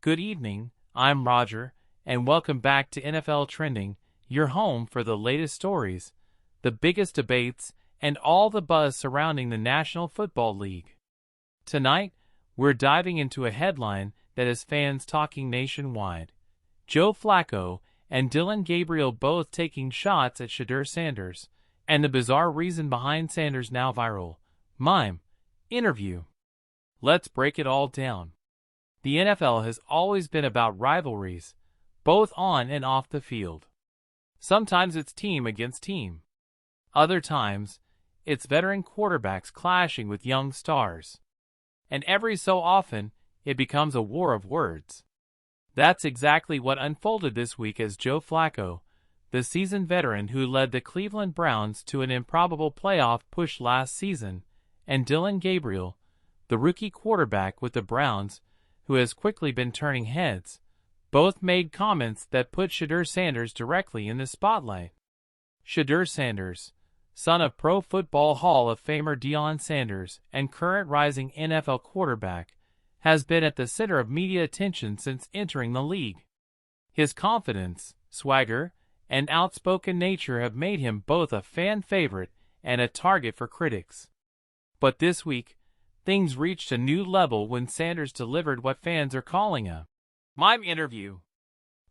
Good evening, I'm Roger, and welcome back to NFL Trending, your home for the latest stories, the biggest debates, and all the buzz surrounding the National Football League. Tonight, we're diving into a headline that has fans talking nationwide. Joe Flacco and Dillon Gabriel both taking shots at Shedeur Sanders, and the bizarre reason behind Sanders' now viral Mime interview. Let's break it all down. The NFL has always been about rivalries, both on and off the field. Sometimes it's team against team. Other times, it's veteran quarterbacks clashing with young stars. And every so often, it becomes a war of words. That's exactly what unfolded this week as Joe Flacco, the seasoned veteran who led the Cleveland Browns to an improbable playoff push last season, and Dillon Gabriel, the rookie quarterback with the Browns, who has quickly been turning heads, both made comments that put Shedeur Sanders directly in the spotlight. Shedeur Sanders, son of Pro Football Hall of Famer Deion Sanders and current rising NFL quarterback, has been at the center of media attention since entering the league. His confidence, swagger, and outspoken nature have made him both a fan favorite and a target for critics. But this week, things reached a new level when Sanders delivered what fans are calling a Mime interview.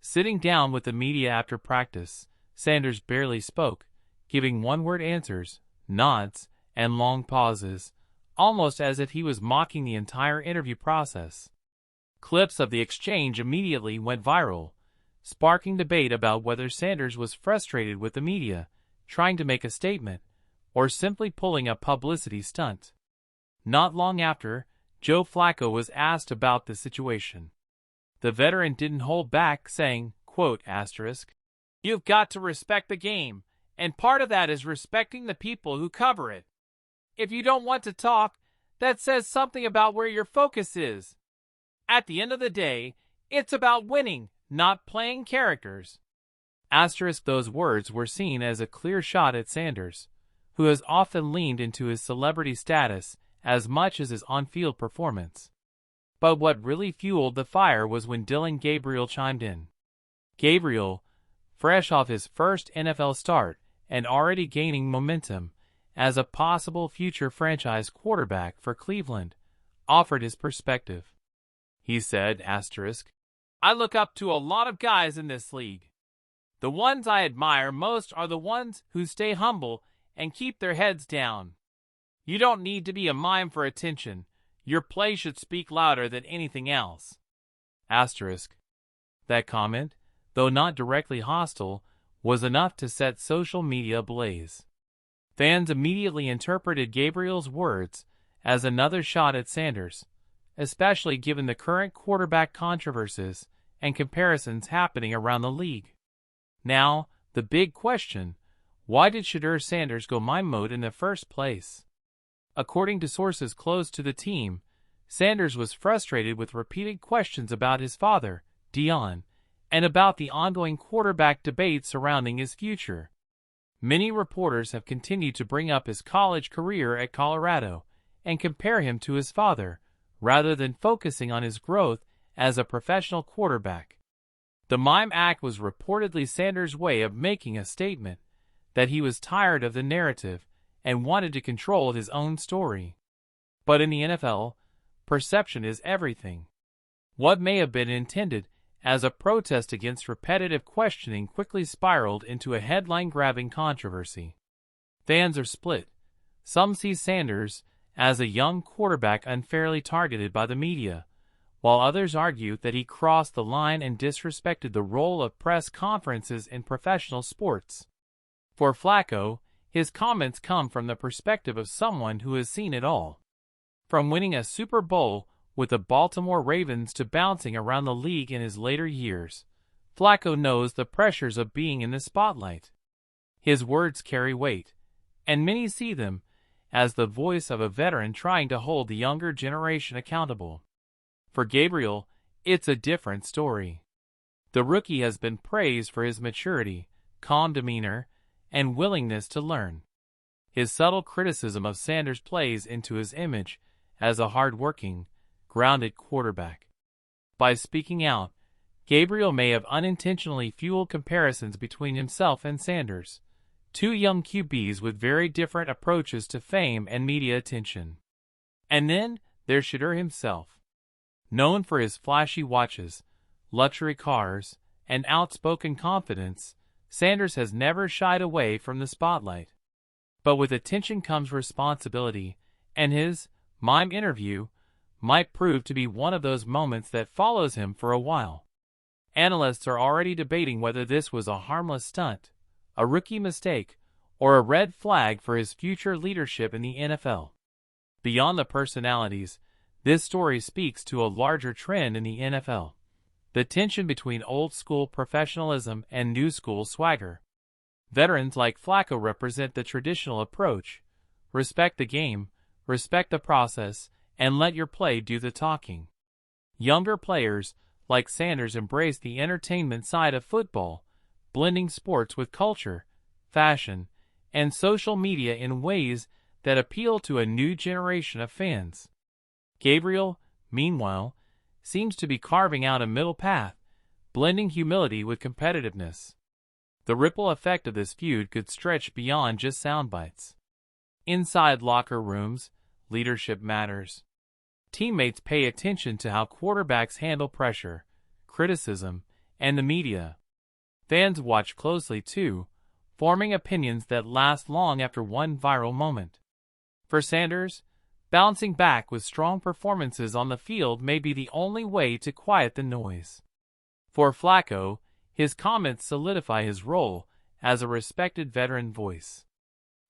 Sitting down with the media after practice, Sanders barely spoke, giving one-word answers, nods, and long pauses, almost as if he was mocking the entire interview process. Clips of the exchange immediately went viral, sparking debate about whether Sanders was frustrated with the media, trying to make a statement, or simply pulling a publicity stunt. Not long after, Joe Flacco was asked about the situation. The veteran didn't hold back, saying, quote, "You've got to respect the game, and part of that is respecting the people who cover it. If you don't want to talk, that says something about where your focus is. At the end of the day, it's about winning, not playing characters." Those words were seen as a clear shot at Sanders, who has often leaned into his celebrity status as much as his on-field performance. But what really fueled the fire was when Dillon Gabriel chimed in. Gabriel, fresh off his first NFL start and already gaining momentum as a possible future franchise quarterback for Cleveland, offered his perspective. He said, "I look up to a lot of guys in this league. The ones I admire most are the ones who stay humble and keep their heads down. You don't need to be a mime for attention. Your play should speak louder than anything else." That comment, though not directly hostile, was enough to set social media ablaze. Fans immediately interpreted Gabriel's words as another shot at Sanders, especially given the current quarterback controversies and comparisons happening around the league. Now, the big question: why did Shedeur Sanders go mime mode in the first place? According to sources close to the team, Sanders was frustrated with repeated questions about his father, Deion, and about the ongoing quarterback debate surrounding his future. Many reporters have continued to bring up his college career at Colorado and compare him to his father, rather than focusing on his growth as a professional quarterback. The Mime act was reportedly Sanders' way of making a statement that he was tired of the narrative and wanted to control his own story. But in the NFL, perception is everything. What may have been intended as a protest against repetitive questioning quickly spiraled into a headline-grabbing controversy. Fans are split. Some see Sanders as a young quarterback unfairly targeted by the media, while others argue that he crossed the line and disrespected the role of press conferences in professional sports. For Flacco, his comments come from the perspective of someone who has seen it all. From winning a Super Bowl with the Baltimore Ravens to bouncing around the league in his later years, Flacco knows the pressures of being in the spotlight. His words carry weight, and many see them as the voice of a veteran trying to hold the younger generation accountable. For Gabriel, it's a different story. The rookie has been praised for his maturity, calm demeanor, and willingness to learn. His subtle criticism of Sanders plays into his image as a hard-working, grounded quarterback. By speaking out, Gabriel may have unintentionally fueled comparisons between himself and Sanders, two young QBs with very different approaches to fame and media attention. And then there's Shedeur himself. Known for his flashy watches, luxury cars, and outspoken confidence, Sanders has never shied away from the spotlight. But with attention comes responsibility, and his Mime interview might prove to be one of those moments that follows him for a while. Analysts are already debating whether this was a harmless stunt, a rookie mistake, or a red flag for his future leadership in the NFL. Beyond the personalities, this story speaks to a larger trend in the NFL: the tension between old-school professionalism and new-school swagger. Veterans like Flacco represent the traditional approach: respect the game, respect the process, and let your play do the talking. Younger players, like Sanders, embrace the entertainment side of football, blending sports with culture, fashion, and social media in ways that appeal to a new generation of fans. Gabriel, meanwhile, seems to be carving out a middle path, blending humility with competitiveness. The ripple effect of this feud could stretch beyond just sound bites. Inside locker rooms, leadership matters. Teammates pay attention to how quarterbacks handle pressure, criticism, and the media. Fans watch closely too, forming opinions that last long after one viral moment. For Sanders, bouncing back with strong performances on the field may be the only way to quiet the noise. For Flacco, his comments solidify his role as a respected veteran voice.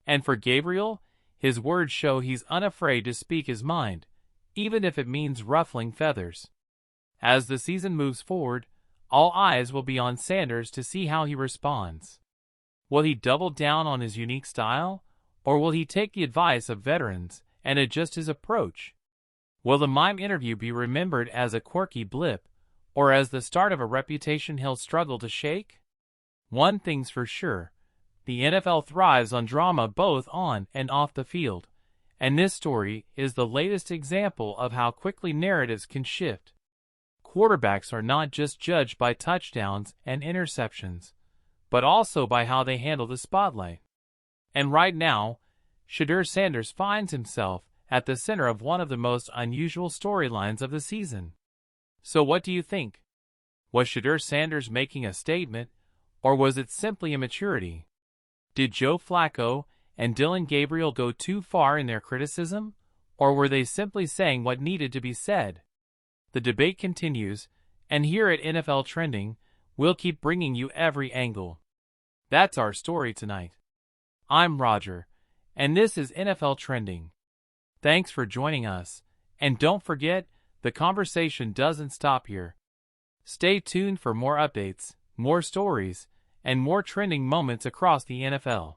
And for Gabriel, his words show he's unafraid to speak his mind, even if it means ruffling feathers. As the season moves forward, all eyes will be on Sanders to see how he responds. Will he double down on his unique style, or will he take the advice of veterans and adjust his approach? Will the Mime interview be remembered as a quirky blip, or as the start of a reputation he'll struggle to shake? One thing's for sure: the NFL thrives on drama both on and off the field, and this story is the latest example of how quickly narratives can shift. Quarterbacks are not just judged by touchdowns and interceptions, but also by how they handle the spotlight. And right now, Shedeur Sanders finds himself at the center of one of the most unusual storylines of the season. So what do you think? Was Shedeur Sanders making a statement, or was it simply immaturity? Did Joe Flacco and Dillon Gabriel go too far in their criticism, or were they simply saying what needed to be said? The debate continues, and here at NFL Trending, we'll keep bringing you every angle. That's our story tonight. I'm Roger, and this is NFL Trending. Thanks for joining us, and don't forget, the conversation doesn't stop here. Stay tuned for more updates, more stories, and more trending moments across the NFL.